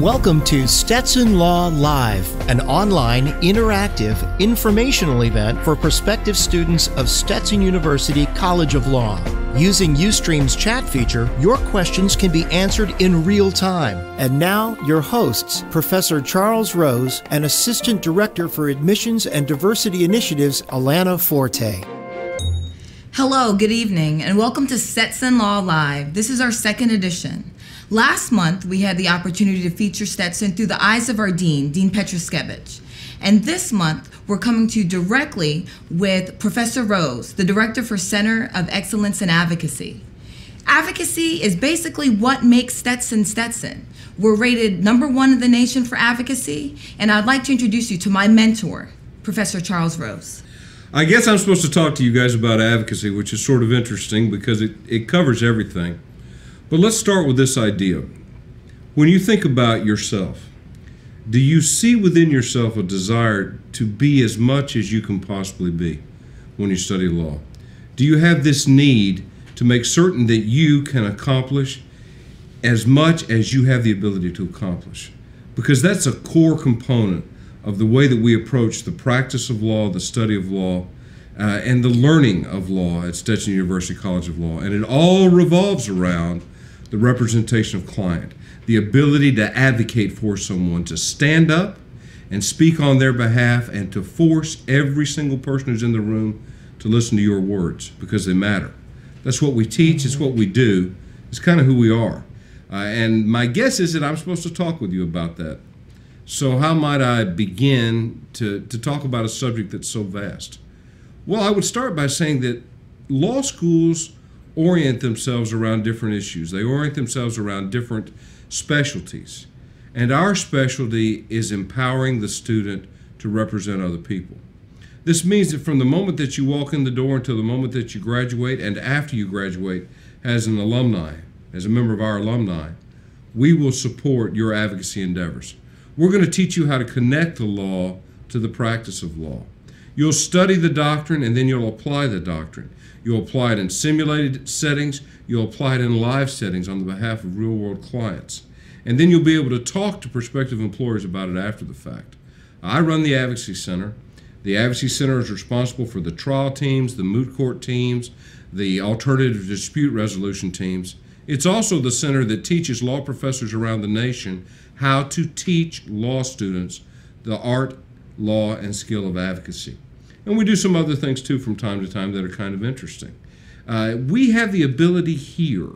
Welcome to Stetson Law Live, an online, interactive, informational event for prospective students of Stetson University College of Law. Using Ustream's chat feature, your questions can be answered in real time. And now, your hosts, Professor Charles Rose and Assistant Director for Admissions and Diversity Initiatives, Allana Fortè. Hello, good evening, and welcome to Stetson Law Live. This is our second edition. Last month, we had the opportunity to feature Stetson through the eyes of our Dean Petroskevich. And this month, we're coming to you directly with Professor Rose, the Director for Center of Excellence in Advocacy. Advocacy is basically what makes Stetson Stetson. We're rated #1 in the nation for advocacy, and I'd like to introduce you to my mentor, Professor Charles Rose. I guess I'm supposed to talk to you guys about advocacy, which is sort of interesting because it covers everything. But let's start with this idea. When you think about yourself, do you see within yourself a desire to be as much as you can possibly be when you study law? Do you have this need to make certain that you can accomplish as much as you have the ability to accomplish? Because that's a core component of the way that we approach the practice of law, the study of law, and the learning of law at Stetson University College of Law. And it all revolves around the representation of client, the ability to advocate for someone, to stand up and speak on their behalf, and to force every single person who's in the room to listen to your words because they matter. That's what we teach, it's what we do, it's kind of who we are. And my guess is that I'm supposed to talk with you about that. So how might I begin to talk about a subject that's so vast? Well, I would start by saying that law schools orient themselves around different issues. They orient themselves around different specialties. And our specialty is empowering the student to represent other people. This means that from the moment that you walk in the door until the moment that you graduate, and after you graduate as an alumni, as a member of our alumni, we will support your advocacy endeavors. We're going to teach you how to connect the law to the practice of law. You'll study the doctrine and then you'll apply the doctrine. You'll apply it in simulated settings, you'll apply it in live settings on the behalf of real-world clients. And then you'll be able to talk to prospective employers about it after the fact. I run the Advocacy Center. The Advocacy Center is responsible for the trial teams, the moot court teams, the alternative dispute resolution teams. It's also the center that teaches law professors around the nation how to teach law students the art, law, and skill of advocacy. And we do some other things too from time to time that are kind of interesting. We have the ability here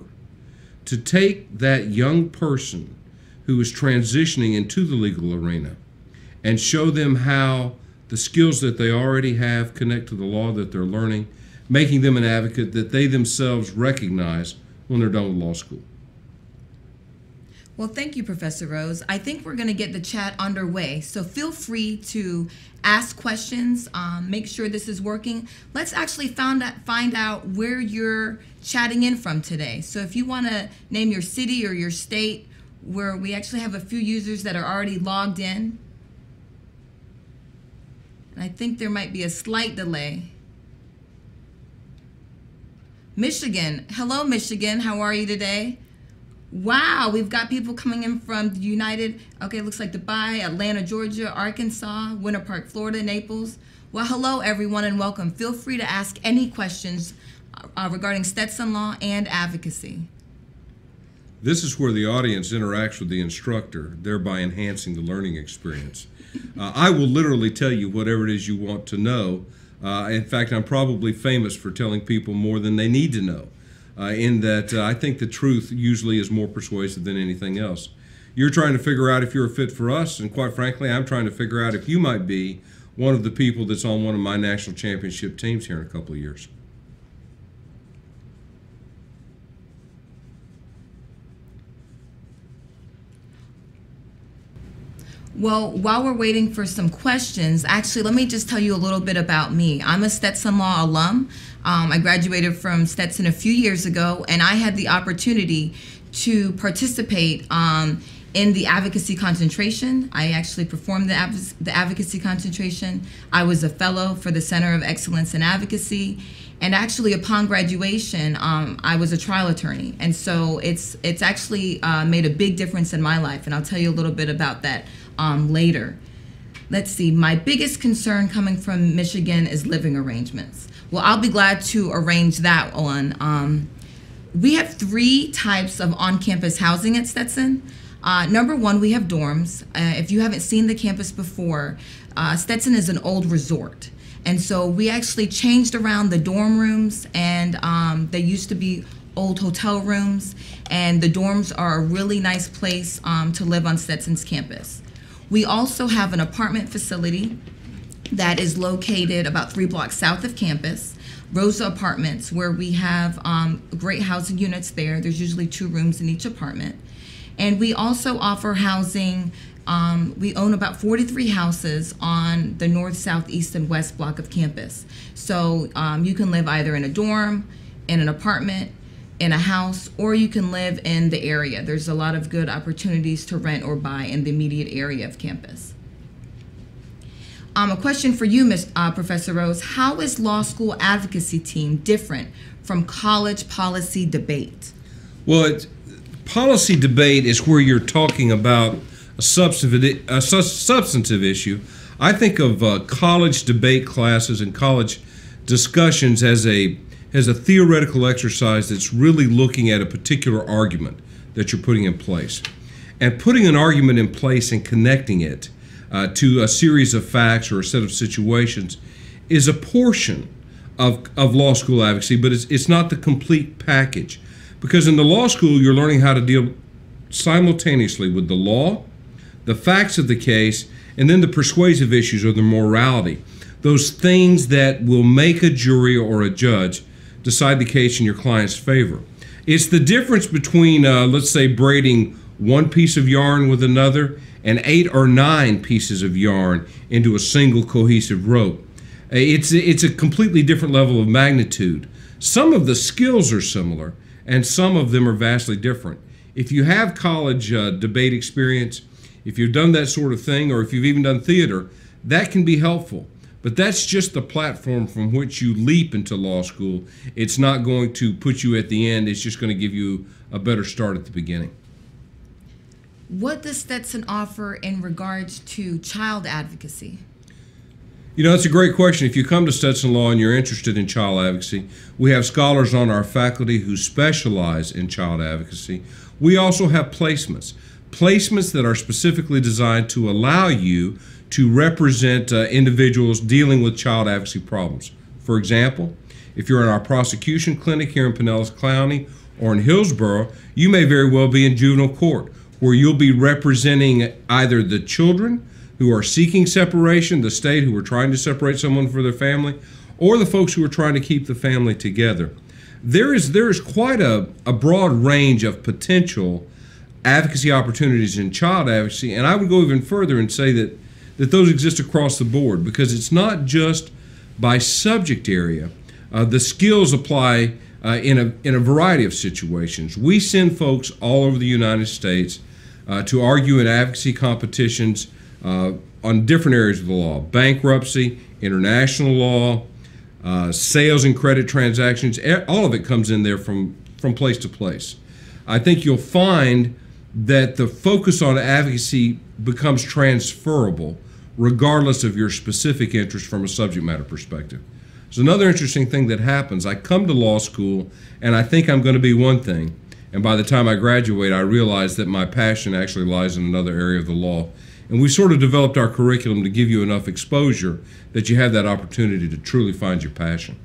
to take that young person who is transitioning into the legal arena and show them how the skills that they already have connect to the law that they're learning, making them an advocate that they themselves recognize when they're done with law school. Well, thank you, Professor Rose. I think we're going to get the chat underway, so feel free to ask questions, make sure this is working. Let's actually find out where you're chatting in from today. So if you want to name your city or your state, where we actually have a few users that are already logged in. And I think there might be a slight delay. Michigan. Hello, Michigan. How are you today? Wow, we've got people coming in from the United, okay, looks like Dubai, Atlanta, Georgia, Arkansas, Winter Park, Florida, Naples. Well, hello, everyone, and welcome. Feel free to ask any questions regarding Stetson Law and advocacy. This is where the audience interacts with the instructor, thereby enhancing the learning experience. I will literally tell you whatever it is you want to know. In fact, I'm probably famous for telling people more than they need to know. In that I think the truth usually is more persuasive than anything else. You're trying to figure out if you're a fit for us, and quite frankly, I'm trying to figure out if you might be one of the people that's on one of my national championship teams here in a couple of years. Well, while we're waiting for some questions, actually, let me just tell you a little bit about me. I'm a Stetson Law alum. I graduated from Stetson a few years ago, and I had the opportunity to participate in the advocacy concentration. I actually performed the advocacy concentration. I was a fellow for the Center of Excellence in Advocacy, And actually, upon graduation, I was a trial attorney, and so it's actually made a big difference in my life, and I'll tell you a little bit about that later. Let's see, my biggest concern coming from Michigan is living arrangements. Well, I'll be glad to arrange that one. We have 3 types of on-campus housing at Stetson. Number 1, we have dorms. If you haven't seen the campus before, Stetson is an old resort. And so we actually changed around the dorm rooms, and they used to be old hotel rooms, and the dorms are a really nice place to live on Stetson's campus. We also have an apartment facility that is located about 3 blocks south of campus, Rosa Apartments, where we have great housing units there. There's usually 2 rooms in each apartment. And we also offer housing. We own about 43 houses on the north, south, east, and west block of campus. So you can live either in a dorm, in an apartment, in a house, or you can live in the area. There's a lot of good opportunities to rent or buy in the immediate area of campus. A question for you, Professor Rose. How is law school advocacy team different from college policy debate? Well, policy debate is where you're talking about a substantive issue. I think of college debate classes and college discussions as a theoretical exercise that's really looking at a particular argument that you're putting in place. And putting an argument in place and connecting it to a series of facts or a set of situations is a portion of law school advocacy, but it's not the complete package. Because in the law school, you're learning how to deal simultaneously with the law, the facts of the case, and then the persuasive issues or the morality. Those things that will make a jury or a judge decide the case in your client's favor. It's the difference between, let's say, braiding one piece of yarn with another and 8 or 9 pieces of yarn into a single cohesive rope. It's a completely different level of magnitude. Some of the skills are similar, and some of them are vastly different. If you have college debate experience, if you've done that sort of thing, or if you've even done theater, that can be helpful. But that's just the platform from which you leap into law school. It's not going to put you at the end. It's just going to give you a better start at the beginning. What does Stetson offer in regards to child advocacy? You know, it's a great question. If you come to Stetson Law and you're interested in child advocacy, we have scholars on our faculty who specialize in child advocacy. We also have placements that are specifically designed to allow you to represent individuals dealing with child advocacy problems. For example, if you're in our prosecution clinic here in Pinellas County or in Hillsborough, you may very well be in juvenile court, where you'll be representing either the children who are seeking separation, the state who are trying to separate someone from their family, or the folks who are trying to keep the family together. There is quite a broad range of potential advocacy opportunities in child advocacy, and I would go even further and say that those exist across the board, because it's not just by subject area. The skills apply in a variety of situations. We send folks all over the United States to argue in advocacy competitions on different areas of the law: bankruptcy, international law, sales and credit transactions. All of it comes in there from place to place. I think you'll find that the focus on advocacy becomes transferable regardless of your specific interest from a subject matter perspective. There's another interesting thing that happens. I come to law school and I think I'm going to be one thing, and by the time I graduate I realize that my passion actually lies in another area of the law. And we sort of developed our curriculum to give you enough exposure that you have that opportunity to truly find your passion.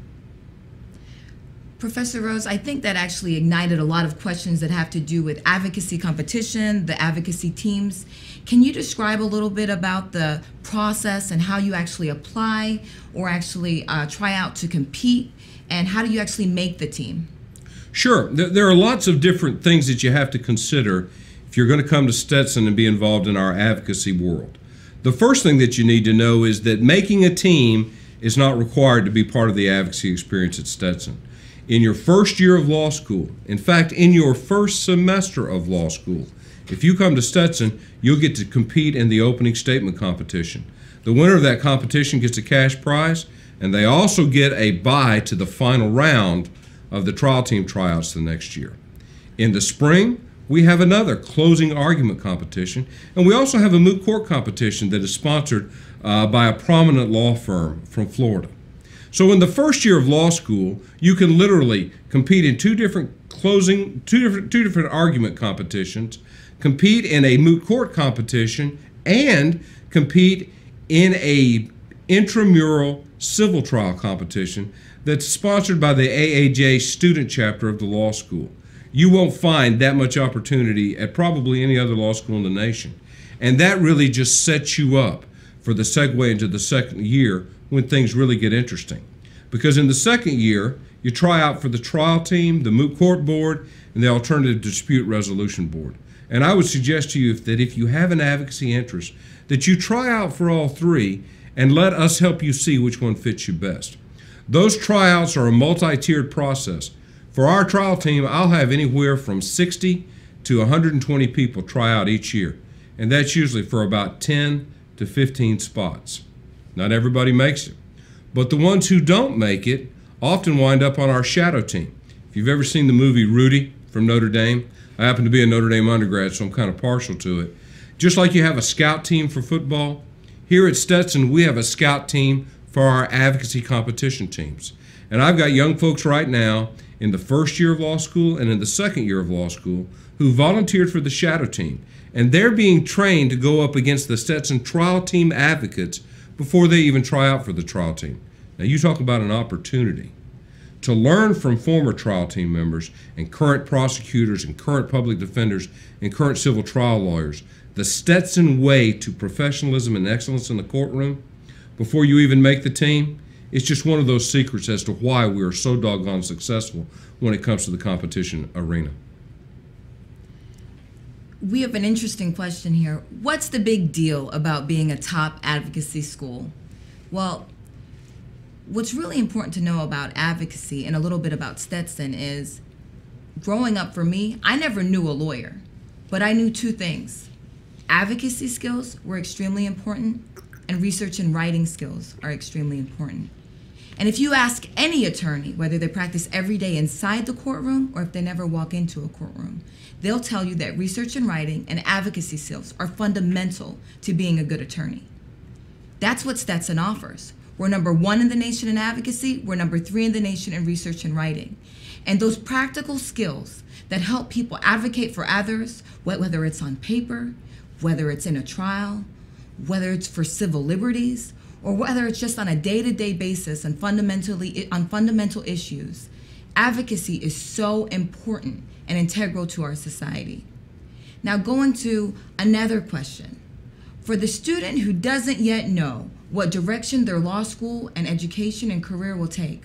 Professor Rose, I think that actually ignited a lot of questions that have to do with advocacy competition, the advocacy teams. Can you describe a little bit about the process and how you actually apply or actually try out to compete, and how do you actually make the team? Sure. There are lots of different things that you have to consider if you're going to come to Stetson and be involved in our advocacy world. The first thing that you need to know is that making a team is not required to be part of the advocacy experience at Stetson. In your first year of law school, in fact, in your first semester of law school, if you come to Stetson, you'll get to compete in the opening statement competition. The winner of that competition gets a cash prize, And they also get a bye to the final round of the trial team tryouts the next year. In the spring, we have another closing argument competition, and we also have a moot court competition that is sponsored by a prominent law firm from Florida. So in the first year of law school, you can literally compete in two different argument competitions, compete in a moot court competition, and compete in a intramural civil trial competition that's sponsored by the AAJ student chapter of the law school. You won't find that much opportunity at probably any other law school in the nation. And that really just sets you up for the segue into the second year when things really get interesting. Because in the second year, you try out for the trial team, the moot court board, and the alternative dispute resolution board. And I would suggest to you that if you have an advocacy interest, that you try out for all three and let us help you see which one fits you best. Those tryouts are a multi-tiered process. For our trial team, I'll have anywhere from 60 to 120 people try out each year, and that's usually for about 10 to 15 spots. Not everybody makes it, but the ones who don't make it often wind up on our shadow team. If you've ever seen the movie Rudy from Notre Dame, I happen to be a Notre Dame undergrad, so I'm kind of partial to it. Just like you have a scout team for football, here at Stetson, we have a scout team for our advocacy competition teams. And I've got young folks right now in the first year of law school and in the second year of law school who volunteered for the shadow team. And they're being trained to go up against the Stetson trial team advocates before they even try out for the trial team. Now you talk about an opportunity to learn from former trial team members and current prosecutors and current public defenders and current civil trial lawyers the Stetson way to professionalism and excellence in the courtroom before you even make the team. It's just one of those secrets as to why we are so doggone successful when it comes to the competition arena. We have an interesting question here. What's the big deal about being a top advocacy school? Well, what's really important to know about advocacy and a little bit about Stetson is, growing up for me, I never knew a lawyer, but I knew two things. Advocacy skills were extremely important, and research and writing skills are extremely important. And if you ask any attorney, whether they practice every day inside the courtroom or if they never walk into a courtroom, they'll tell you that research and writing and advocacy skills are fundamental to being a good attorney. That's what Stetson offers. We're number 1 in the nation in advocacy. We're number 3 in the nation in research and writing. And those practical skills that help people advocate for others, whether it's on paper, whether it's in a trial, whether it's for civil liberties, or whether it's just on a day-to-day basis on fundamental issues, advocacy is so important and integral to our society. Now, going to another question. For the student who doesn't yet know what direction their law school and education and career will take,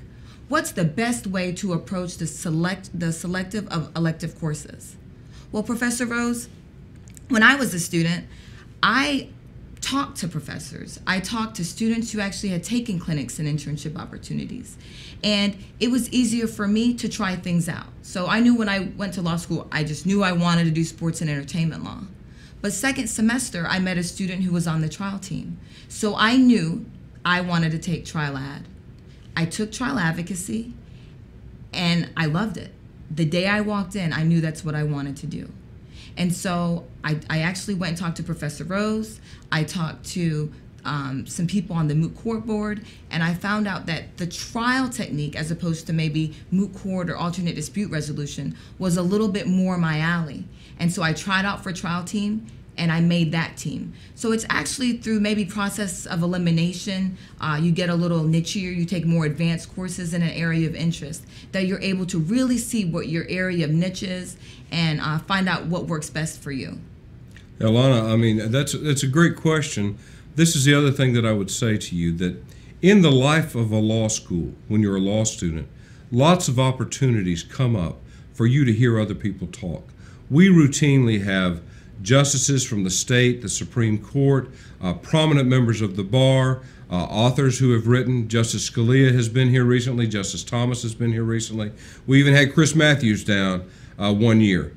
what's the best way to approach the selective of elective courses? Well, Professor Rose, when I was a student, I talked to professors. I talked to students who actually had taken clinics and internship opportunities. And it was easier for me to try things out. So I knew when I went to law school, I just knew I wanted to do sports and entertainment law. But second semester, I met a student who was on the trial team. So I knew I wanted to take trial ad. I took trial advocacy, and I loved it. The day I walked in, I knew that's what I wanted to do. And so I actually went and talked to Professor Rose. I talked to some people on the moot court board, and I found out that the trial technique, as opposed to maybe moot court or alternate dispute resolution, was a little bit more my alley. And so I tried out for trial team, and I made that team. So it's actually through maybe process of elimination, you get a little nichier, you take more advanced courses in an area of interest, that you're able to really see what your area of niche is and find out what works best for you. Allana, I mean, that's a great question. This is the other thing that I would say to you, that in the life of a law school, when you're a law student, lots of opportunities come up for you to hear other people talk. We routinely have justices from the state, the Supreme Court, prominent members of the bar, authors who have written. Justice Scalia has been here recently. Justice Thomas has been here recently. We even had Chris Matthews down one year.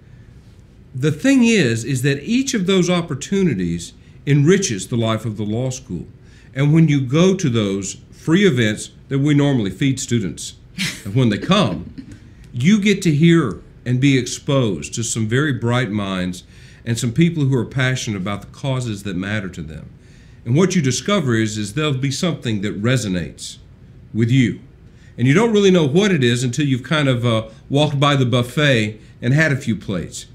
The thing is that each of those opportunities enriches the life of the law school. And when you go to those free events that we normally feed students. And when they come, you get to hear and be exposed to some very bright minds and some people who are passionate about the causes that matter to them. And what you discover is there'll be something that resonates with you. And you don't really know what it is until you've kind of walked by the buffet and had a few plates.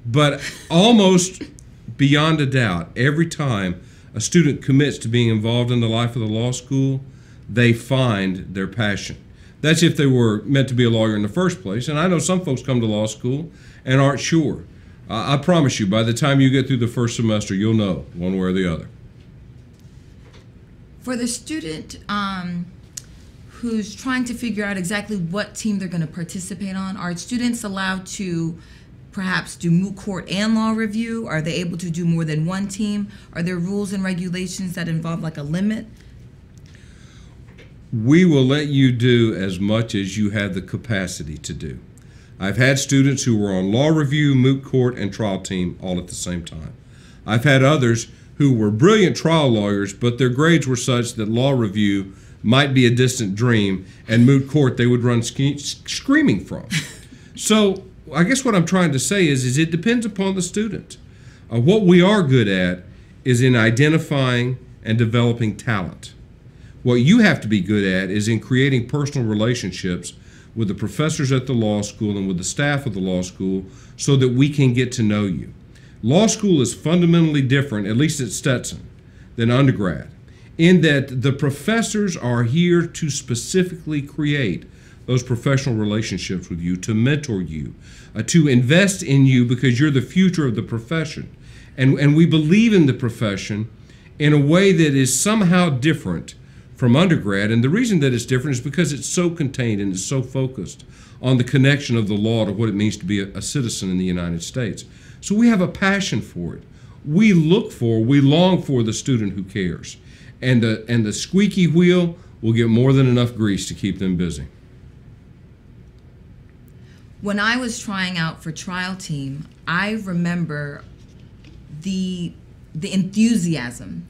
But almost beyond a doubt, every time a student commits to being involved in the life of the law school, they find their passion. That's if they were meant to be a lawyer in the first place. And I know some folks come to law school and aren't sure. I promise you, by the time you get through the first semester, you'll know one way or the other. For the student who's trying to figure out exactly what team they're going to participate on, are students allowed to perhaps do moot court and law review? Are they able to do more than one team? Are there rules and regulations that involve like a limit? We will let you do as much as you have the capacity to do. I've had students who were on law review, moot court, and trial team all at the same time. I've had others who were brilliant trial lawyers, but their grades were such that law review might be a distant dream, and moot court they would run screaming from. So I guess what I'm trying to say is it depends upon the student. What we are good at is in identifying and developing talent. What you have to be good at is in creating personal relationships with the professors at the law school and with the staff of the law school so that we can get to know you. Law school is fundamentally different, at least at Stetson, than undergrad, in that the professors are here to specifically create those professional relationships with you, to mentor you, to invest in you because you're the future of the profession. And we believe in the profession in a way that is somehow different from undergrad. And the reason that it's different is because it's so contained and it's so focused on the connection of the law to what it means to be a citizen in the United States. So we have a passion for it. We long for the student who cares. And the squeaky wheel will get more than enough grease to keep them busy. When I was trying out for trial team, I remember the enthusiasm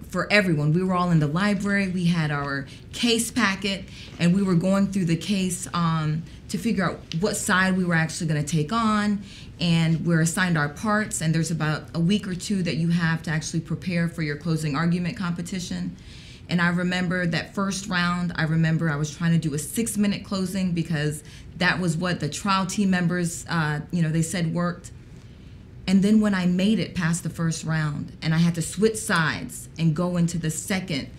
for everyone. We were all in the library, we had our case packet, and we were going through the case to figure out what side we were actually going to take on, and we're assigned our parts, and there's about a week or two that you have to actually prepare for your closing argument competition. And I remember that first round, I was trying to do a 6-minute closing because that was what the trial team members, they said worked. And then when I made it past the first round and I had to switch sides and go into the second,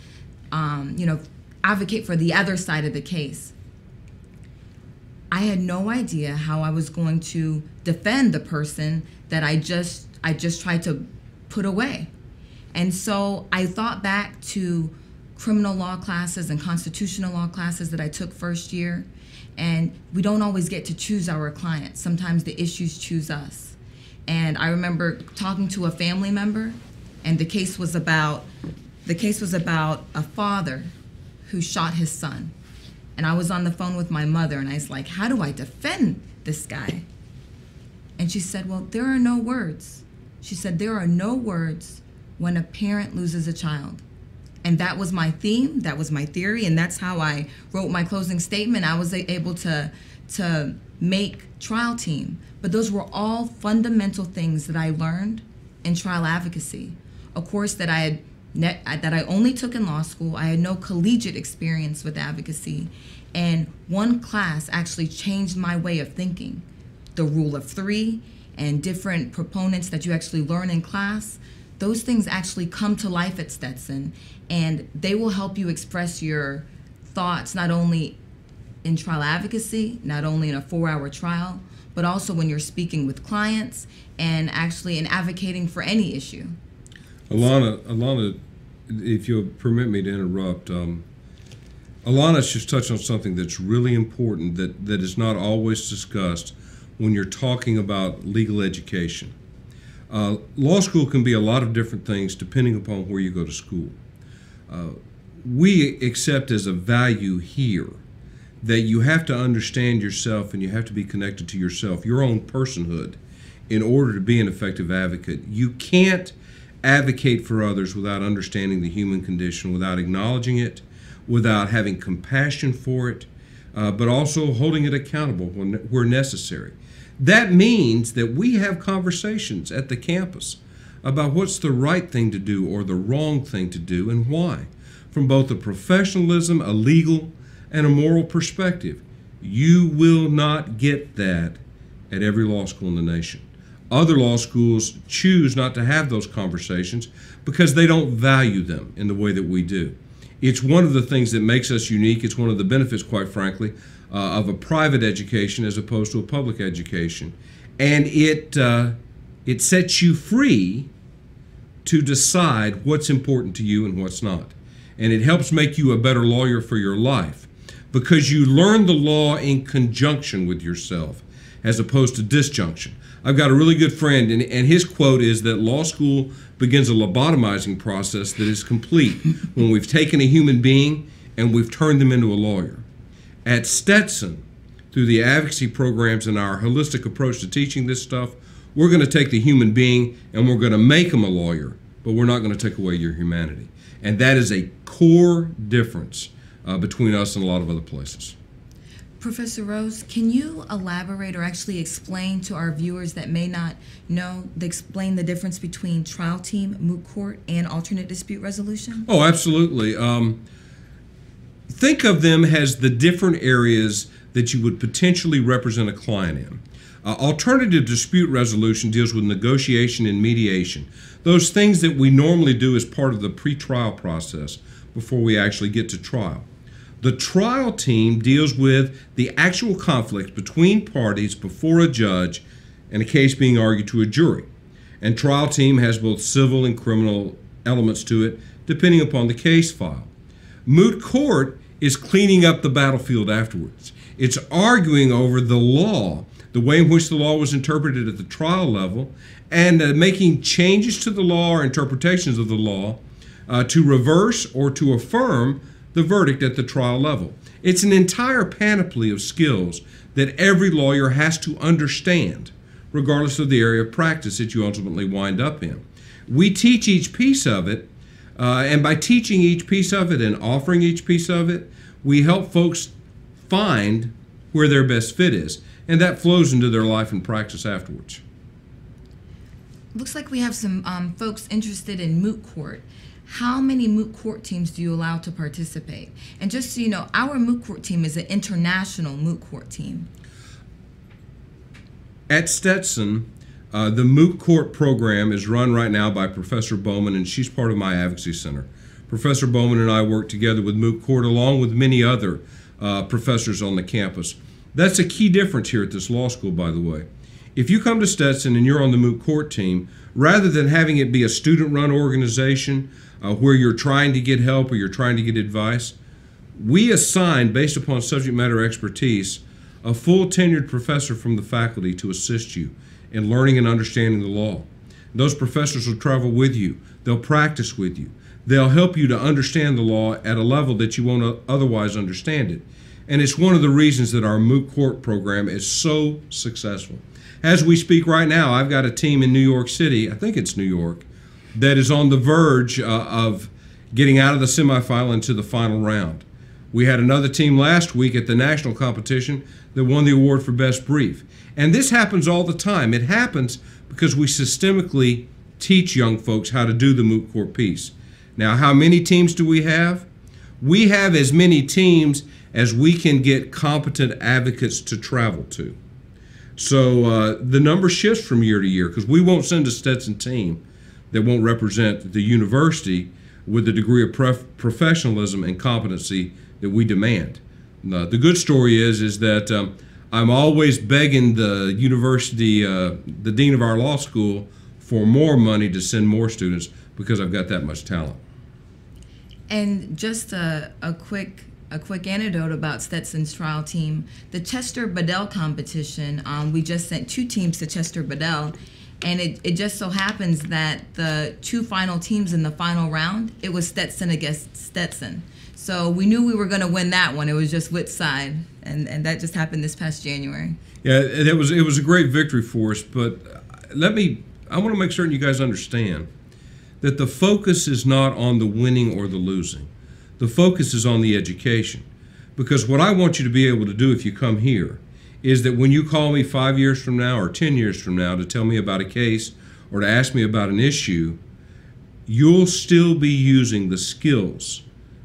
advocate for the other side of the case, I had no idea how I was going to defend the person that I just tried to put away. And so I thought back to criminal law classes and constitutional law classes that I took first year, and we don't always get to choose our clients. Sometimes the issues choose us. And I remember talking to a family member, and the case was about a father who shot his son. And I was on the phone with my mother, and I was like, how do I defend this guy? And she said, well, there are no words. She said, there are no words when a parent loses a child. And that was my theme, that was my theory, and that's how I wrote my closing statement. I was able to make trial team. But those were all fundamental things that I learned in trial advocacy. A course that I only took in law school. I had no collegiate experience with advocacy. And one class actually changed my way of thinking. The rule of 3 and different proponents that you actually learn in class, those things actually come to life at Stetson, and they will help you express your thoughts not only in trial advocacy, not only in a 4-hour trial, but also when you're speaking with clients and actually in advocating for any issue. Allana, if you'll permit me to interrupt, Allana's just touched on something that's really important that is not always discussed when you're talking about legal education. Law school can be a lot of different things depending upon where you go to school. We accept as a value here that you have to understand yourself and you have to be connected to yourself, your own personhood, in order to be an effective advocate. You can't advocate for others without understanding the human condition, without acknowledging it, without having compassion for it, but also holding it accountable where necessary. That means that we have conversations at the campus about what's the right thing to do or the wrong thing to do and why, from both a professionalism, a legal, and a moral perspective. You will not get that at every law school in the nation. Other law schools choose not to have those conversations because they don't value them in the way that we do. It's one of the things that makes us unique. It's one of the benefits, quite frankly, of a private education as opposed to a public education. And it sets you free to decide what's important to you and what's not. And it helps make you a better lawyer for your life because you learn the law in conjunction with yourself as opposed to disjunction. I've got a really good friend, and his quote is that law school begins a lobotomizing process that is complete when we've taken a human being and we've turned them into a lawyer. At Stetson, through the advocacy programs and our holistic approach to teaching this stuff, we're going to take the human being and we're going to make them a lawyer, but we're not going to take away your humanity. And that is a core difference between us and a lot of other places. Professor Rose, can you elaborate or actually explain to our viewers that may not know, explain the difference between trial team, moot court, and alternate dispute resolution? Oh, absolutely. Think of them as the different areas that you would potentially represent a client in. Alternative dispute resolution deals with negotiation and mediation, those things that we normally do as part of the pretrial process before we actually get to trial. The trial team deals with the actual conflict between parties before a judge and a case being argued to a jury. And trial team has both civil and criminal elements to it, depending upon the case file. Moot court is cleaning up the battlefield afterwards. It's arguing over the law, the way in which the law was interpreted at the trial level, and making changes to the law or interpretations of the law to reverse or to affirm the verdict at the trial level. It's an entire panoply of skills that every lawyer has to understand, regardless of the area of practice that you ultimately wind up in. We teach each piece of it, and by teaching each piece of it and offering each piece of it, we help folks find where their best fit is, and that flows into their life and practice afterwards. Looks like we have some folks interested in moot court. How many moot court teams do you allow to participate? And just so you know, our moot court team is an international moot court team. At Stetson, the moot court program is run right now by Professor Bowman, and she's part of my advocacy center. Professor Bowman and I work together with moot court along with many other professors on the campus. That's a key difference here at this law school, by the way. If you come to Stetson and you're on the moot court team, rather than having it be a student-run organization where you're trying to get help or you're trying to get advice, we assign, based upon subject matter expertise, a full tenured professor from the faculty to assist you in learning and understanding the law. Those professors will travel with you. They'll practice with you. They'll help you to understand the law at a level that you won't otherwise understand it. And it's one of the reasons that our moot court program is so successful. As we speak right now, I've got a team in New York City, I think it's New York, that is on the verge of getting out of the semifinal into the final round. We had another team last week at the national competition that won the award for Best Brief. And this happens all the time. It happens because we systemically teach young folks how to do the moot court piece. Now, how many teams do we have? We have as many teams as we can get competent advocates to travel to. So the number shifts from year to year because we won't send a Stetson team that won't represent the university with the degree of professionalism and competency that we demand. The good story is that I'm always begging the university, the dean of our law school, for more money to send more students because I've got that much talent. And just a quick anecdote about Stetson's trial team. The Chester Bedell competition, we just sent 2 teams to Chester Bedell, and it just so happens that the 2 final teams in the final round, it was Stetson against Stetson. So we knew we were going to win that one. It was just which side, and that just happened this past January. Yeah, it was a great victory for us, but I want to make certain you guys understand that the focus is not on the winning or the losing. The focus is on the education. Because what I want you to be able to do if you come here is that when you call me 5 years from now or 10 years from now to tell me about a case or to ask me about an issue, you'll still be using the skills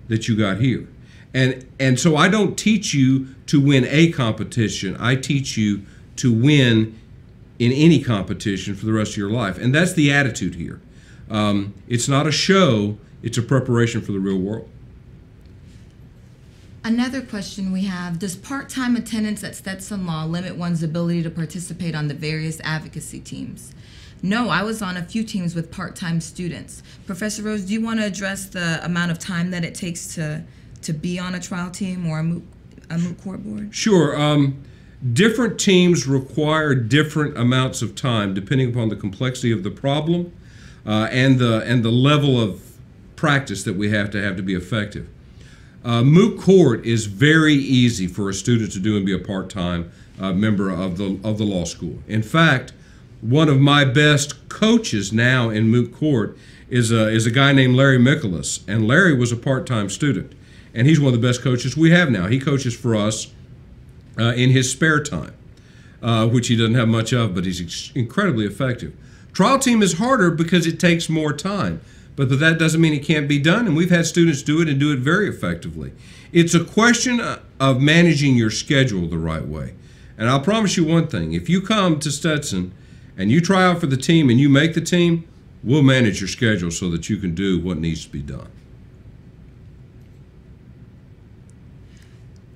that you got here. And so I don't teach you to win a competition. I teach you to win in any competition for the rest of your life. And that's the attitude here. It's not a show, it's a preparation for the real world. Another question we have, does part-time attendance at Stetson Law limit one's ability to participate on the various advocacy teams? No, I was on a few teams with part-time students. Professor Rose, do you want to address the amount of time that it takes to be on a trial team or a moot court board? Sure. Different teams require different amounts of time depending upon the complexity of the problem and the level of practice that we have to be effective. Moot court is very easy for a student to do and be a part-time member of the law school. In fact, one of my best coaches now in moot court is a guy named Larry Michaelis, and Larry was a part-time student, and he's one of the best coaches we have now. He coaches for us in his spare time, which he doesn't have much of, but he's incredibly effective. Trial team is harder because it takes more time. But that doesn't mean it can't be done, and we've had students do it and do it very effectively. It's a question of managing your schedule the right way. And I'll promise you one thing, if you come to Stetson and you try out for the team and you make the team, we'll manage your schedule so that you can do what needs to be done.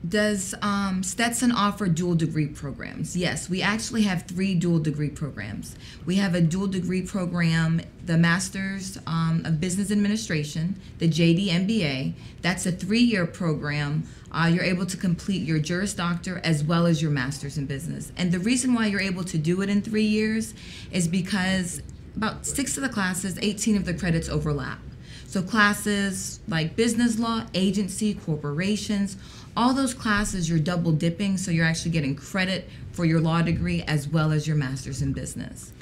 Does Stetson offer dual degree programs? Yes, we actually have 3 dual degree programs. We have a dual degree program, the Master's of Business Administration, the JD MBA. That's a 3-year program. You're able to complete your Juris Doctor as well as your Master's in Business. And the reason why you're able to do it in 3 years is because about 6 of the classes, 18 of the credits overlap. So classes like business law, agency, corporations, all those classes you're double dipping, so you're actually getting credit for your law degree as well as your master's in business.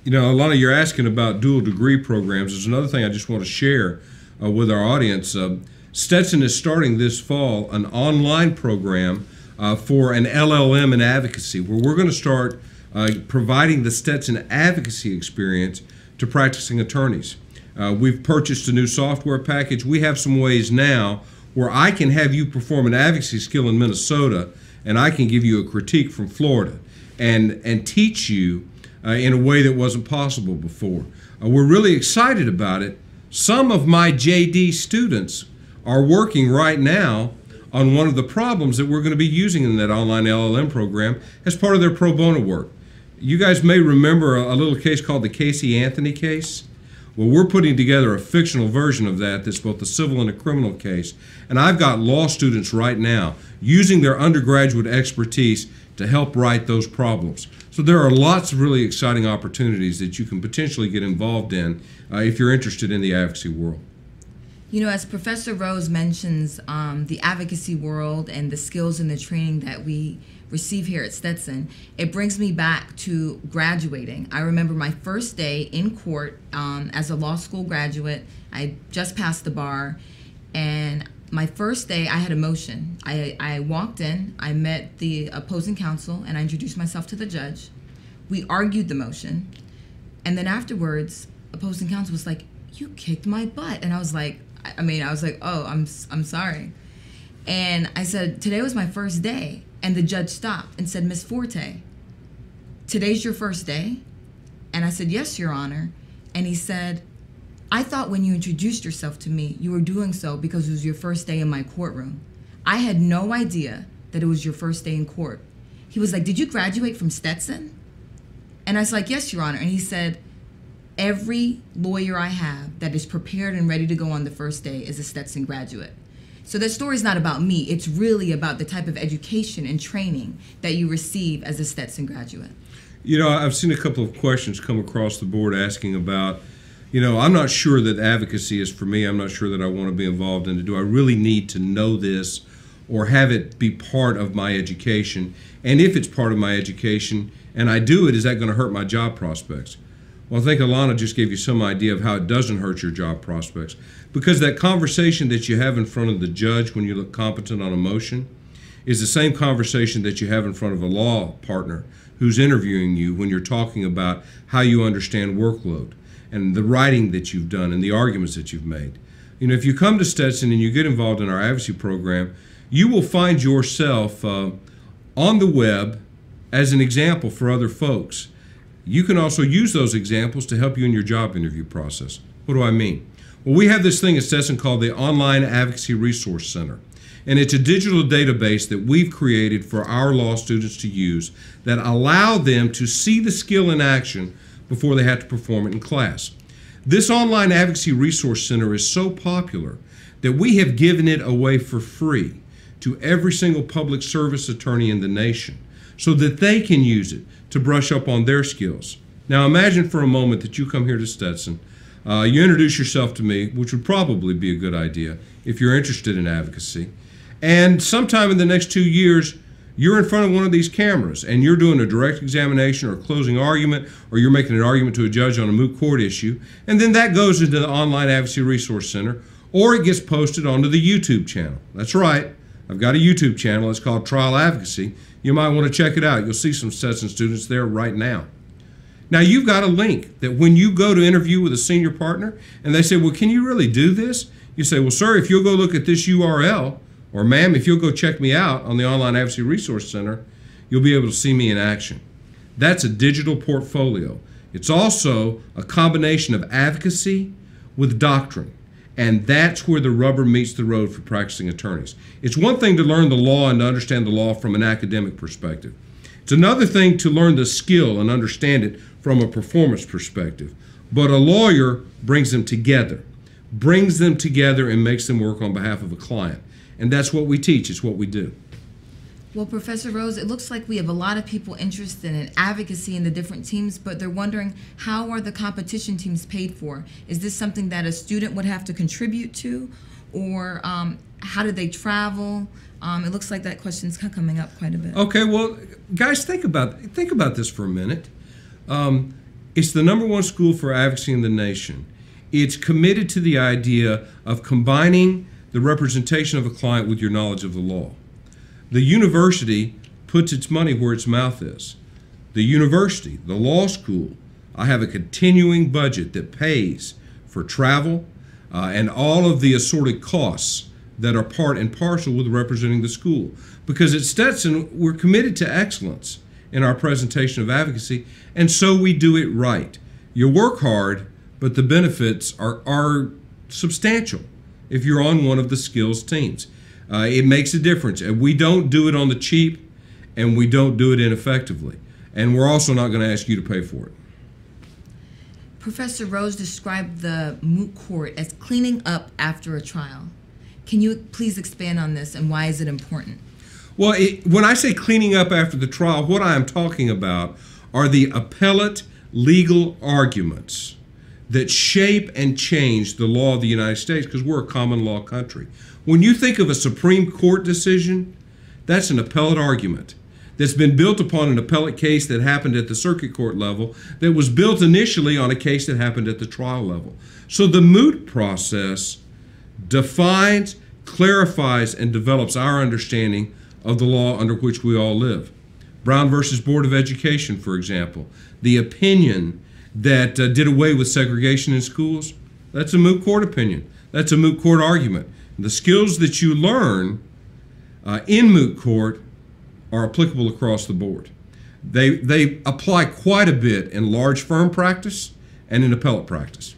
You know, Allana, you're asking about dual degree programs. There's another thing I just want to share with our audience. Stetson is starting this fall an online program for an LLM in advocacy, where we're going to start providing the Stetson advocacy experience to practicing attorneys. We've purchased a new software package. We have some ways now where I can have you perform an advocacy skill in Minnesota, and I can give you a critique from Florida and teach you in a way that wasn't possible before. We're really excited about it. Some of my JD students are working right now on one of the problems that we're going to be using in that online LLM program as part of their pro bono work. You guys may remember a little case called the Casey Anthony case. Well, we're putting together a fictional version of that that's both a civil and a criminal case. And I've got law students right now using their undergraduate expertise to help write those problems. So there are lots of really exciting opportunities that you can potentially get involved in if you're interested in the advocacy world. You know, as Professor Rose mentions the advocacy world and the skills and the training that we receive here at Stetson, it brings me back to graduating. I remember my first day in court as a law school graduate. I just passed the bar, and my first day I had a motion. I walked in, I met the opposing counsel, and I introduced myself to the judge. We argued the motion, and then afterwards, opposing counsel was like, "You kicked my butt," and I was like, "Oh, I'm sorry." And I said, "Today was my first day." And the judge stopped and said, "Miss Fortè, today's your first day?" And I said, "Yes, Your Honor." And he said, "I thought when you introduced yourself to me, you were doing so because it was your first day in my courtroom. I had no idea that it was your first day in court." He was like, "Did you graduate from Stetson?" And I was like, "Yes, Your Honor." And he said, "Every lawyer I have that is prepared and ready to go on the first day is a Stetson graduate." So that story's not about me. It's really about the type of education and training that you receive as a Stetson graduate. You know, I've seen a couple of questions come across the board asking about, you know, I'm not sure that advocacy is for me. I'm not sure that I want to be involved in it. Do I really need to know this or have it be part of my education? And if it's part of my education and I do it, is that going to hurt my job prospects? Well, I think Allana just gave you some idea of how it doesn't hurt your job prospects, because that conversation that you have in front of the judge when you look competent on a motion is the same conversation that you have in front of a law partner who's interviewing you when you're talking about how you understand workload and the writing that you've done and the arguments that you've made. If you come to Stetson and you get involved in our advocacy program, you will find yourself on the web as an example for other folks. You can also use those examples to help you in your job interview process. What do I mean? Well, we have this thing at Stetson called the Online Advocacy Resource Center. And it's a digital database that we've created for our law students to use that allow them to see the skill in action before they have to perform it in class. This Online Advocacy Resource Center is so popular that we have given it away for free to every single public service attorney in the nation so that they can use it to brush up on their skills. Now imagine for a moment that you come here to Stetson, you introduce yourself to me, which would probably be a good idea if you're interested in advocacy, and sometime in the next 2 years, you're in front of one of these cameras and you're doing a direct examination or a closing argument, or you're making an argument to a judge on a moot court issue, and then that goes into the Online Advocacy Resource Center, or it gets posted onto the YouTube channel. That's right, I've got a YouTube channel. It's called Trial Advocacy. You might want to check it out. You'll see some Stetson students there right now. Now you've got a link that when you go to interview with a senior partner and they say, well, can you really do this? You say, well, sir, if you'll go look at this URL, or ma'am, if you'll go check me out on the Online Advocacy Resource Center, you'll be able to see me in action. That's a digital portfolio. It's also a combination of advocacy with doctrine. And that's where the rubber meets the road for practicing attorneys. It's one thing to learn the law and to understand the law from an academic perspective. It's another thing to learn the skill and understand it from a performance perspective. But a lawyer brings them together and makes them work on behalf of a client. And that's what we teach, it's what we do. Well, Professor Rose, it looks like we have a lot of people interested in advocacy in the different teams, but they're wondering, how are the competition teams paid for? Is this something that a student would have to contribute to, or how do they travel? It looks like that question's coming up quite a bit. Okay, well, guys, think about this for a minute. It's the #1 school for advocacy in the nation. It's committed to the idea of combining the representation of a client with your knowledge of the law. The university puts its money where its mouth is. The university, the law school, I have a continuing budget that pays for travel and all of the assorted costs that are part and parcel with representing the school. Because at Stetson, we're committed to excellence in our presentation of advocacy, and so we do it right. You work hard, but the benefits are substantial if you're on one of the skills teams. It makes a difference, and we don't do it on the cheap, and we don't do it ineffectively. And we're also not going to ask you to pay for it. Professor Rose described the moot court as cleaning up after a trial. Can you please expand on this, and why is it important? Well, when I say cleaning up after the trial, what I am talking about are the appellate legal arguments that shape and change the law of the United States, because we're a common law country. When you think of a Supreme Court decision, that's an appellate argument that's been built upon an appellate case that happened at the circuit court level that was built initially on a case that happened at the trial level. So the moot process defines, clarifies, and develops our understanding of the law under which we all live. Brown versus Board of Education, for example, the opinion that did away with segregation in schools, that's a moot court opinion. That's a moot court argument. The skills that you learn in moot court are applicable across the board. They apply quite a bit in large firm practice and in appellate practice.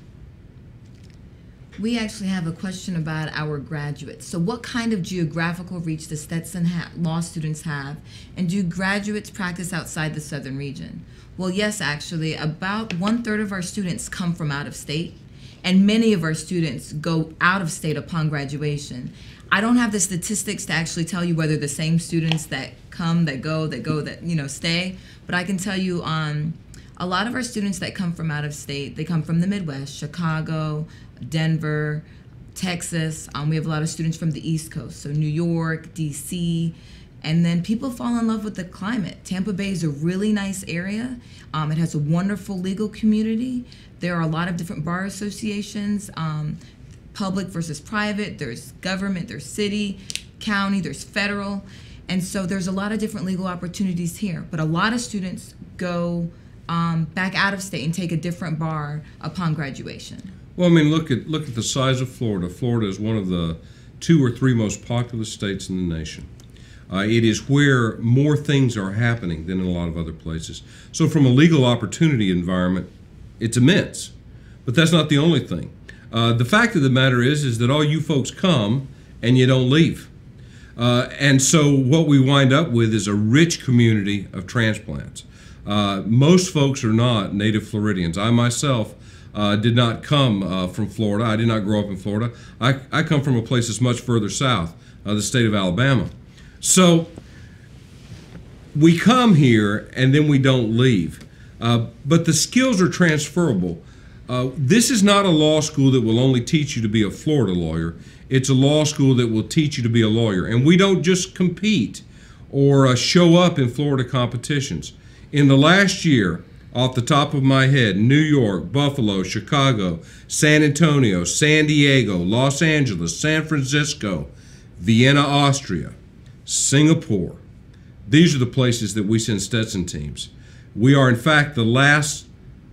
We actually have a question about our graduates. So what kind of geographical reach does Stetson law students have, and do graduates practice outside the southern region? Well, yes, actually, about 1/3 of our students come from out of state, and many of our students go out of state upon graduation. I don't have the statistics to actually tell you whether the same students that come, that go, that stay, but I can tell you a lot of our students that come from out of state, they come from the Midwest, Chicago, Denver, Texas. We have a lot of students from the East Coast, so New York, DC, And then people fall in love with the climate. Tampa Bay is a really nice area. It has a wonderful legal community. There are a lot of different bar associations, public versus private. There's government, there's city, county, there's federal. And so there's a lot of different legal opportunities here. But a lot of students go back out of state and take a different bar upon graduation. Well, I mean, look at the size of Florida. Florida is one of the 2 or 3 most populous states in the nation. It is where more things are happening than in a lot of other places. So from a legal opportunity environment, it's immense. But that's not the only thing. The fact of the matter is that all you folks come and you don't leave. And so what we wind up with is a rich community of transplants. Most folks are not native Floridians. I myself did not come from Florida. I did not grow up in Florida. I come from a place that's much further south, the state of Alabama. So we come here and then we don't leave. But the skills are transferable. This is not a law school that will only teach you to be a Florida lawyer. It's a law school that will teach you to be a lawyer. And we don't just compete or show up in Florida competitions. In the last year, off the top of my head, New York, Buffalo, Chicago, San Antonio, San Diego, Los Angeles, San Francisco, Vienna, Austria, Singapore. These are the places that we send Stetson teams. We are, in fact, the last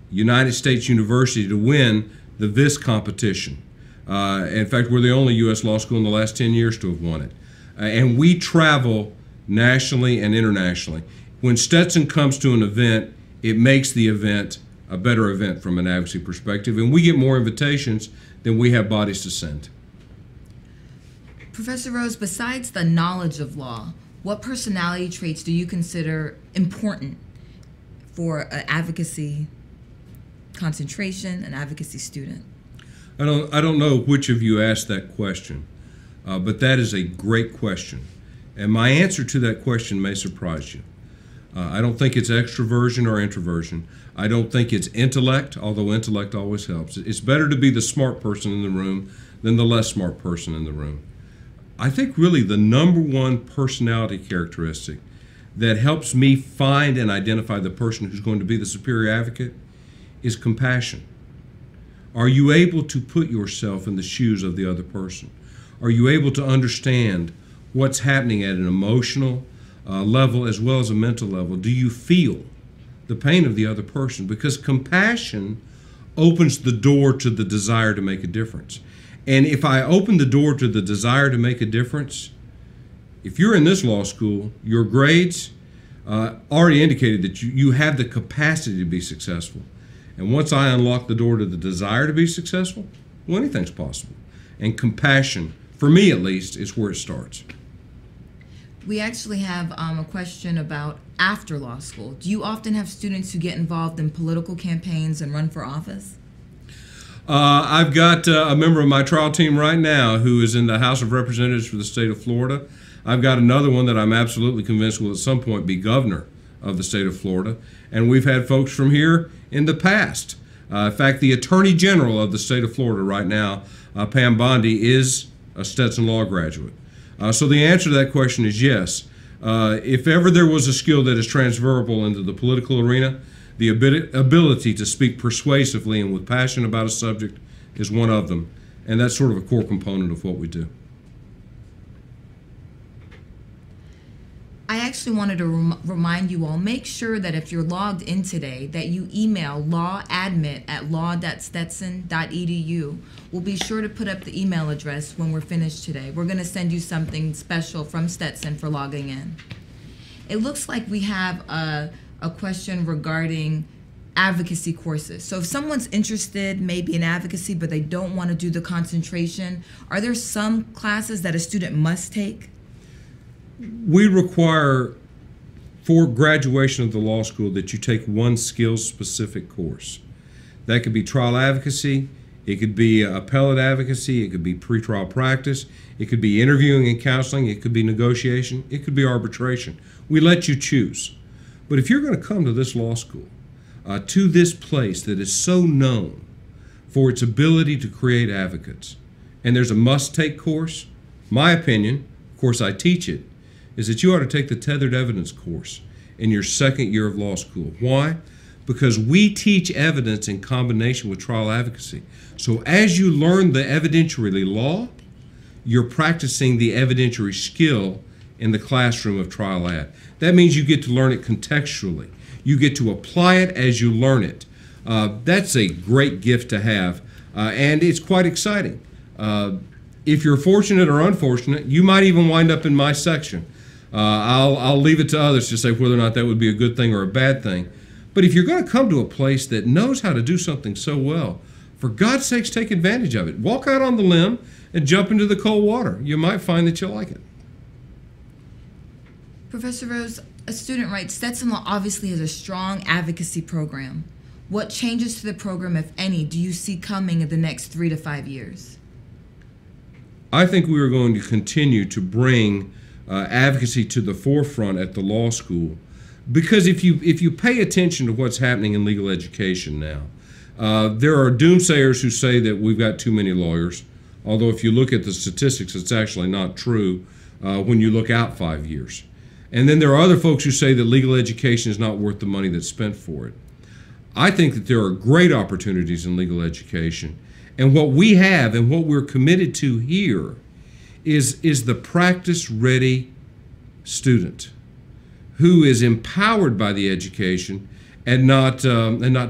United States university to win the VIS competition. In fact, we're the only U.S. law school in the last 10 years to have won it. And we travel nationally and internationally. When Stetson comes to an event, it makes the event a better event from an advocacy perspective, and we get more invitations than we have bodies to send. Professor Rose, besides the knowledge of law, what personality traits do you consider important for an advocacy concentration, an advocacy student? I don't know which of you asked that question, but that is a great question. And my answer to that question may surprise you. I don't think it's extroversion or introversion. I don't think it's intellect, although intellect always helps. It's better to be the smart person in the room than the less smart person in the room. I think really the number one personality characteristic that helps me find and identify the person who's going to be the superior advocate is compassion. Are you able to put yourself in the shoes of the other person? Are you able to understand what's happening at an emotional level as well as a mental level? Do you feel the pain of the other person? Because compassion opens the door to the desire to make a difference. And if I open the door to the desire to make a difference, if you're in this law school, your grades already indicated that you have the capacity to be successful. And once I unlock the door to the desire to be successful, well, anything's possible. And compassion, for me at least, is where it starts. We actually have a question about after law school. Do you often have students who get involved in political campaigns and run for office? I've got a member of my trial team right now who is in the House of Representatives for the state of Florida. I've got another one that I'm absolutely convinced will at some point be governor of the state of Florida. And we've had folks from here in the past. In fact, the Attorney General of the state of Florida right now, Pam Bondi, is a Stetson Law graduate. So the answer to that question is yes. If ever there was a skill that is transferable into the political arena, the ability to speak persuasively and with passion about a subject is one of them. And that's sort of a core component of what we do. I actually wanted to remind you all, make sure that if you're logged in today, that you email lawadmin@law.stetson.edu. We'll be sure to put up the email address when we're finished today. We're going to send you something special from Stetson for logging in. It looks like we have a question regarding advocacy courses. So if someone's interested maybe in advocacy but they don't want to do the concentration, are there some classes that a student must take? We require for graduation of the law school that you take one skills-specific course. That could be trial advocacy, it could be appellate advocacy, it could be pretrial practice, it could be interviewing and counseling, it could be negotiation, it could be arbitration. We let you choose. But if you're going to come to this law school, to this place that is so known for its ability to create advocates, and there's a must-take course, my opinion, of course I teach it, is that you ought to take the tethered evidence course in your second year of law school. Why? Because we teach evidence in combination with trial advocacy. So as you learn the evidentiary law, you're practicing the evidentiary skill in the classroom of trial ad. That means you get to learn it contextually. You get to apply it as you learn it. That's a great gift to have, and it's quite exciting. If you're fortunate or unfortunate, you might even wind up in my section. I'll leave it to others to say whether or not that would be a good thing or a bad thing. But if you're going to come to a place that knows how to do something so well, for God's sakes, take advantage of it. Walk out on the limb and jump into the cold water. You might find that you'll like it. Professor Rose, a student writes, Stetson Law obviously has a strong advocacy program. What changes to the program, if any, do you see coming in the next 3 to 5 years? I think we are going to continue to bring advocacy to the forefront at the law school, because if you pay attention to what's happening in legal education now, there are doomsayers who say that we've got too many lawyers, although if you look at the statistics, it's actually not true when you look out 5 years. And then there are other folks who say that legal education is not worth the money that's spent for it. I think that there are great opportunities in legal education, and what we have and what we're committed to here is the practice-ready student who is empowered by the education and not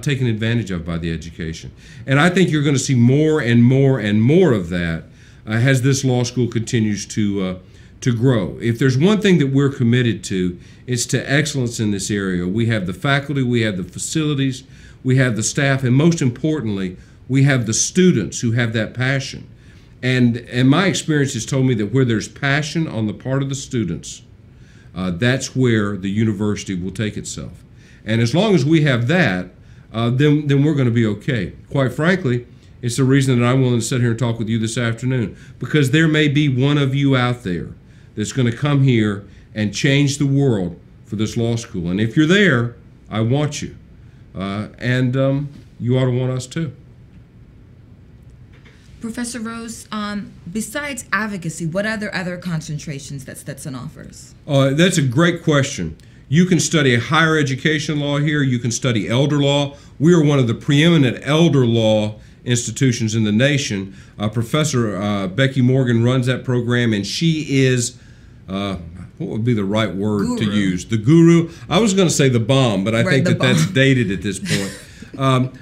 taken advantage of by the education. And I think you're going to see more and more and more of that as this law school continues to grow. If there's one thing that we're committed to, it's to excellence in this area. We have the faculty, we have the facilities, we have the staff, and most importantly, we have the students who have that passion. And my experience has told me that where there's passion on the part of the students, that's where the university will take itself. And as long as we have that, then we're going to be okay. Quite frankly, it's the reason that I'm willing to sit here and talk with you this afternoon, because there may be one of you out there that's going to come here and change the world for this law school. And if you're there, I want you. And you ought to want us too. Professor Rose, besides advocacy, what are the other concentrations that Stetson offers? That's a great question. You can study higher education law here. You can study elder law. We are one of the preeminent elder law institutions in the nation. Professor Becky Morgan runs that program, and she is, what would be the right word to use? The guru. I was going to say the bomb, but I think that's dated at this point.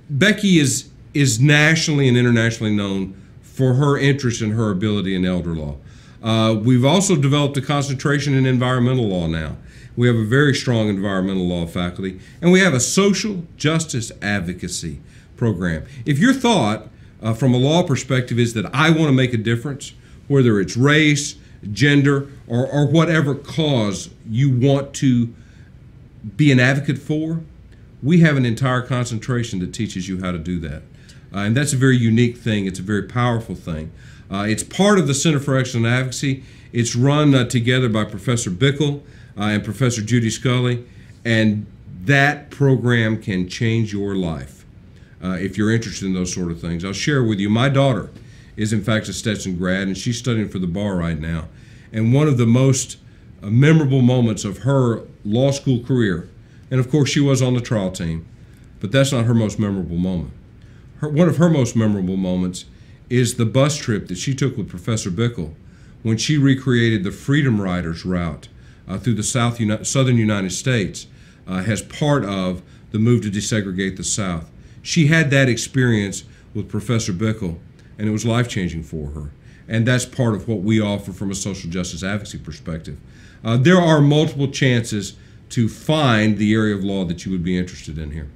Becky is nationally and internationally known for her interest and her ability in elder law. We've also developed a concentration in environmental law now. We have a very strong environmental law faculty, and we have a social justice advocacy program. If your thought from a law perspective is that I want to make a difference, whether it's race, gender, or whatever cause you want to be an advocate for, we have an entire concentration that teaches you how to do that. And that's a very unique thing. It's a very powerful thing. It's part of the Center for Excellent Advocacy. It's run together by Professor Bickle and Professor Judy Scully, and that program can change your life if you're interested in those sort of things. I'll share with you, my daughter is in fact a Stetson grad, and she's studying for the bar right now. And one of the most memorable moments of her law school career, and of course she was on the trial team, but that's not her most memorable moment. One of her most memorable moments is the bus trip that she took with Professor Bickle when she recreated the Freedom Riders route through the southern United States as part of the move to desegregate the South. She had that experience with Professor Bickle, and it was life-changing for her. And that's part of what we offer from a social justice advocacy perspective. There are multiple chances to find the area of law that you would be interested in here.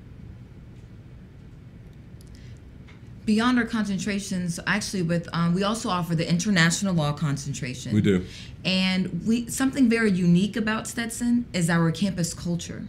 Beyond our concentrations, actually, we also offer the international law concentration. We do. And something very unique about Stetson is our campus culture.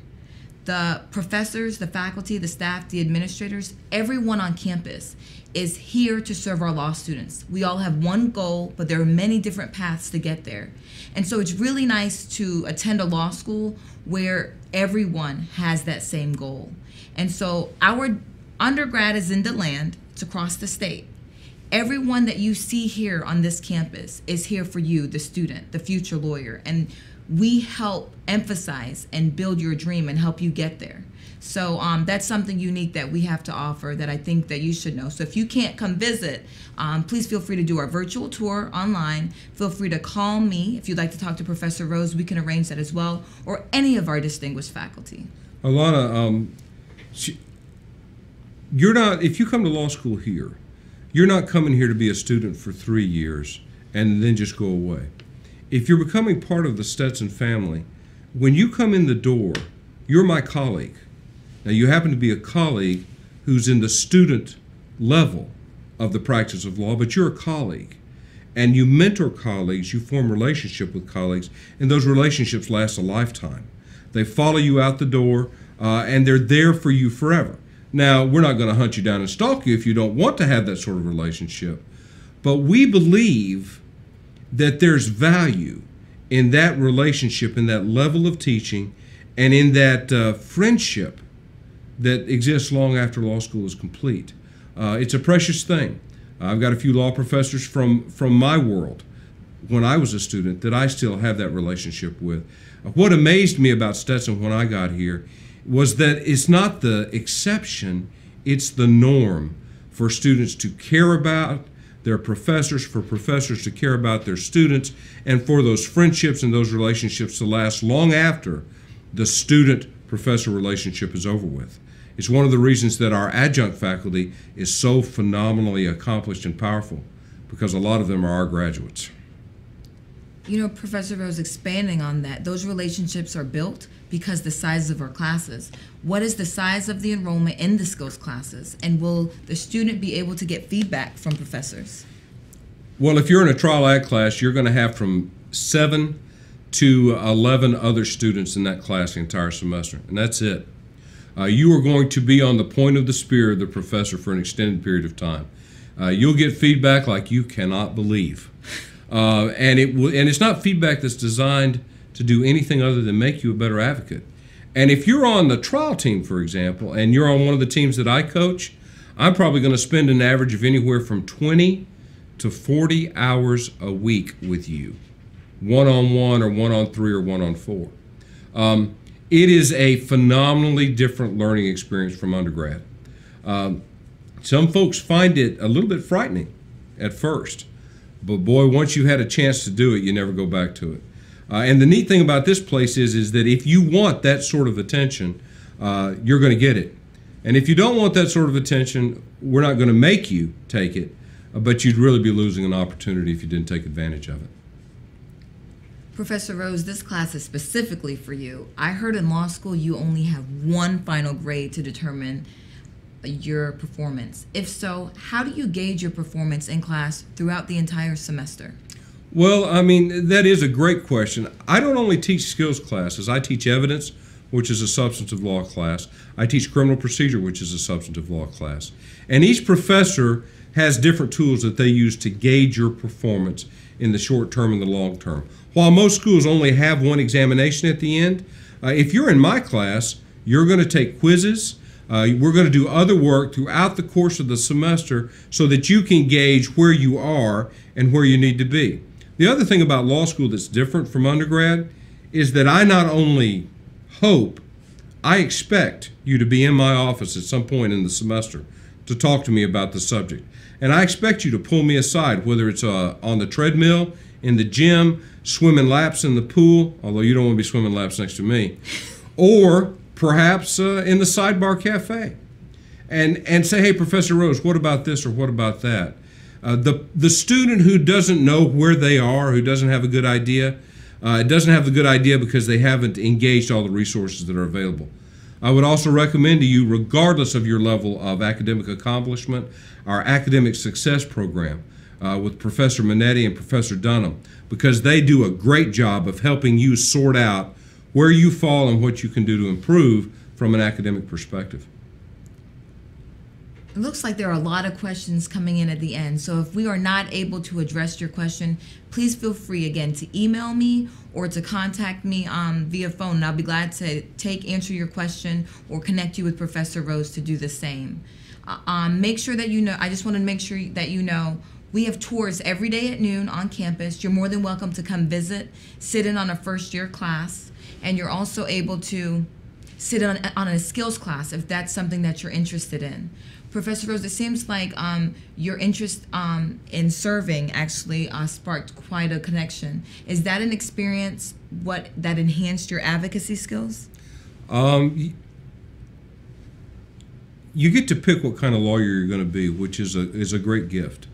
The professors, the faculty, the staff, the administrators, everyone on campus is here to serve our law students. We all have one goal, but there are many different paths to get there. And so it's really nice to attend a law school where everyone has that same goal. And so our undergrad is in DeLand. It's across the state. Everyone that you see here on this campus is here for you, the student, the future lawyer, and we help emphasize and build your dream and help you get there. So that's something unique that we have to offer that I think that you should know. So if you can't come visit, please feel free to do our virtual tour online. Feel free to call me if you'd like to talk to Professor Rose. We can arrange that as well, or any of our distinguished faculty. Allana, you're not, if you come to law school here, you're not coming here to be a student for 3 years and then just go away. If you're becoming part of the Stetson family, when you come in the door, you're my colleague. Now, you happen to be a colleague who's in the student level of the practice of law, but you're a colleague. And you mentor colleagues, you form relationship with colleagues, and those relationships last a lifetime. They follow you out the door, and they're there for you forever. Now, we're not going to hunt you down and stalk you if you don't want to have that sort of relationship. But we believe that there's value in that relationship, in that level of teaching, and in that friendship that exists long after law school is complete. It's a precious thing. I've got a few law professors from my world when I was a student that I still have that relationship with. What amazed me about Stetson when I got here was that it's not the exception, it's the norm for students to care about their professors, for professors to care about their students, and for those friendships and those relationships to last long after the student-professor relationship is over with. It's one of the reasons that our adjunct faculty is so phenomenally accomplished and powerful, because a lot of them are our graduates. You know, Professor Rose, expanding on that, those relationships are built because the size of our classes. What is the size of the enrollment in the skills classes? And will the student be able to get feedback from professors? Well, if you're in a trial ad class, you're going to have from 7 to 11 other students in that class the entire semester, and that's it. You are going to be on the point of the spear of the professor for an extended period of time. You'll get feedback like you cannot believe. And it's not feedback that's designed to do anything other than make you a better advocate. And if you're on the trial team, for example, and you're on one of the teams that I coach, I'm probably going to spend an average of anywhere from 20 to 40 hours a week with you, one-on-one or one-on-3 or one-on-4. It is a phenomenally different learning experience from undergrad. Some folks find it a little bit frightening at first, but boy, once you had a chance to do it, you never go back to it. And the neat thing about this place is that if you want that sort of attention, you're going to get it. And if you don't want that sort of attention, we're not going to make you take it, but you'd really be losing an opportunity if you didn't take advantage of it. Professor Rose, this class is specifically for you. I heard in law school you only have one final grade to determine your performance. If so, how do you gauge your performance in class throughout the entire semester? Well, I mean, that is a great question. I don't only teach skills classes. I teach evidence, which is a substantive law class. I teach criminal procedure, which is a substantive law class. And each professor has different tools that they use to gauge your performance in the short term and the long term. While most schools only have one examination at the end, if you're in my class, you're going to take quizzes. We're going to do other work throughout the course of the semester so that you can gauge where you are and where you need to be. The other thing about law school that's different from undergrad is that I not only hope, I expect you to be in my office at some point in the semester to talk to me about the subject. And I expect you to pull me aside, whether it's on the treadmill, in the gym, swimming laps in the pool, although you don't want to be swimming laps next to me, or perhaps in the sidebar cafe, and say, hey, Professor Rose, what about this or what about that? The student who doesn't know where they are, who doesn't have a good idea, doesn't have the good idea because they haven't engaged all the resources that are available. I would also recommend to you, regardless of your level of academic accomplishment, our academic success program with Professor Minetti and Professor Dunham, because they do a great job of helping you sort out where you fall and what you can do to improve from an academic perspective. It looks like there are a lot of questions coming in at the end, so if we are not able to address your question, please feel free again to email me or to contact me via phone, and I'll be glad to answer your question or connect you with Professor Rose to do the same. Make sure that you know, I just want to make sure that you know, we have tours every day at noon on campus. You're more than welcome to come visit, sit in on a first-year class, and you're also able to sit on a skills class if that's something that you're interested in. Professor Rose, it seems like your interest in serving actually sparked quite a connection. Is that an experience that enhanced your advocacy skills? You get to pick what kind of lawyer you're going to be, which is a great gift.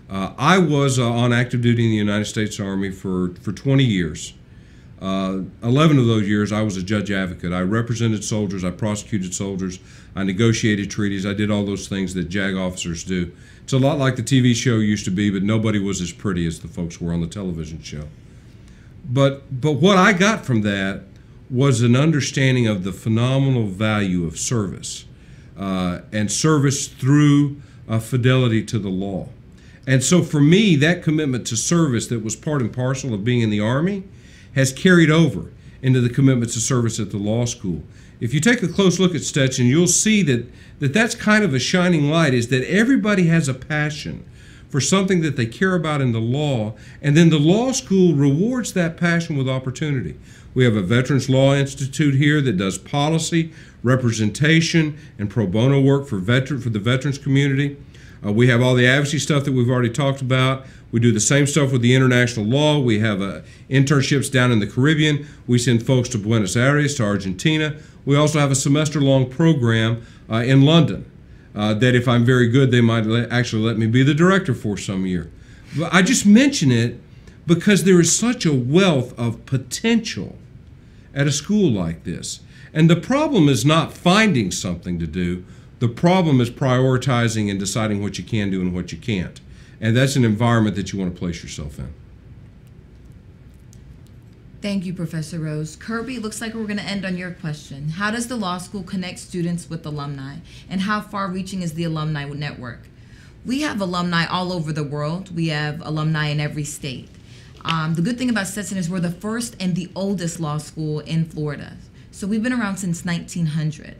I was on active duty in the United States Army for 20 years. 11 of those years I was a judge advocate. I represented soldiers, I prosecuted soldiers, I negotiated treaties, I did all those things that JAG officers do. It's a lot like the TV show used to be, but nobody was as pretty as the folks who were on the television show. But what I got from that was an understanding of the phenomenal value of service, and service through fidelity to the law. And so for me, that commitment to service that was part and parcel of being in the Army has carried over into the commitments to service at the law school. If you take a close look at Stetson, you'll see that's kind of a shining light, is that everybody has a passion for something that they care about in the law, and then the law school rewards that passion with opportunity. We have a Veterans Law Institute here that does policy, representation, and pro bono work for the veterans community. We have all the advocacy stuff that we've already talked about. We do the same stuff with the international law. We have internships down in the Caribbean. We send folks to Buenos Aires, to Argentina. We also have a semester-long program in London that, if I'm very good, they might actually let me be the director for some year. But I just mention it because there is such a wealth of potential at a school like this. And the problem is not finding something to do. The problem is prioritizing and deciding what you can do and what you can't. And that's an environment that you want to place yourself in. Thank you, Professor Rose. Kirby, looks like we're going to end on your question. How does the law school connect students with alumni? And how far-reaching is the alumni network? We have alumni all over the world. We have alumni in every state. The good thing about Stetson is we're the first and the oldest law school in Florida. So we've been around since 1900.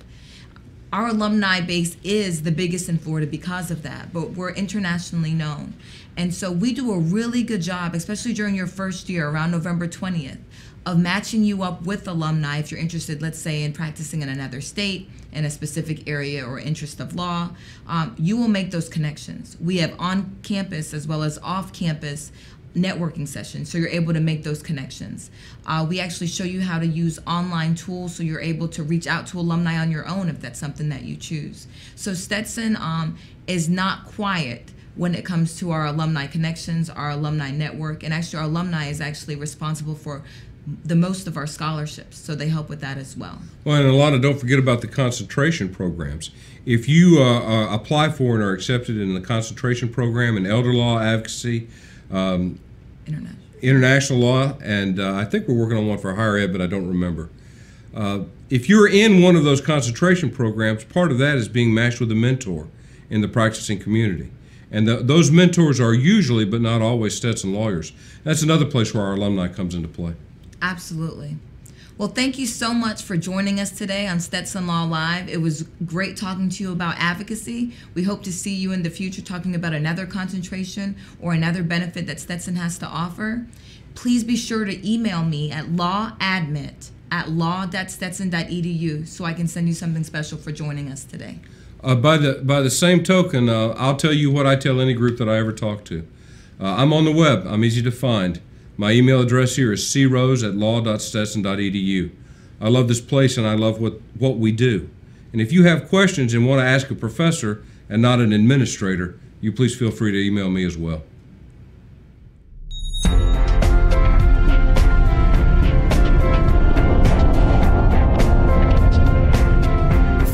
Our alumni base is the biggest in Florida because of that, but we're internationally known. And so we do a really good job, especially during your first year, around November 20th, of matching you up with alumni if you're interested, let's say, in practicing in another state, in a specific area or interest of law. You will make those connections. We have on-campus as well as off-campus networking sessions, so you're able to make those connections. We actually show you how to use online tools so you're able to reach out to alumni on your own if that's something that you choose. So Stetson is not quiet when it comes to our alumni connections, our alumni network, and actually our alumni is actually responsible for the most of our scholarships, so they help with that as well. Well, and Allana, don't forget about the concentration programs. If you apply for and are accepted in the concentration program in elder law, advocacy, international law, and I think we're working on one for higher ed, but I don't remember. If you're in one of those concentration programs, part of that is being matched with a mentor in the practicing community. And those mentors are usually, but not always, Stetson lawyers. That's another place where our alumni comes into play. Absolutely. Well, thank you so much for joining us today on Stetson Law Live. It was great talking to you about advocacy. We hope to see you in the future talking about another concentration or another benefit that Stetson has to offer. Please be sure to email me at lawadmit@law.stetson.edu so I can send you something special for joining us today. By the same token, I'll tell you what I tell any group that I ever talk to. I'm on the web. I'm easy to find. My email address here is crose@law.stetson.edu. I love this place and I love what we do. And if you have questions and want to ask a professor and not an administrator, you please feel free to email me as well.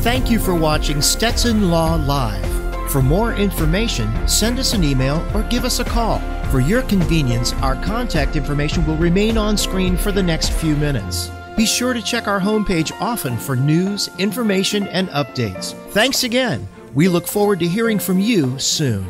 Thank you for watching Stetson Law Live. For more information, send us an email or give us a call. For your convenience, our contact information will remain on screen for the next few minutes. Be sure to check our homepage often for news, information, and updates. Thanks again. We look forward to hearing from you soon.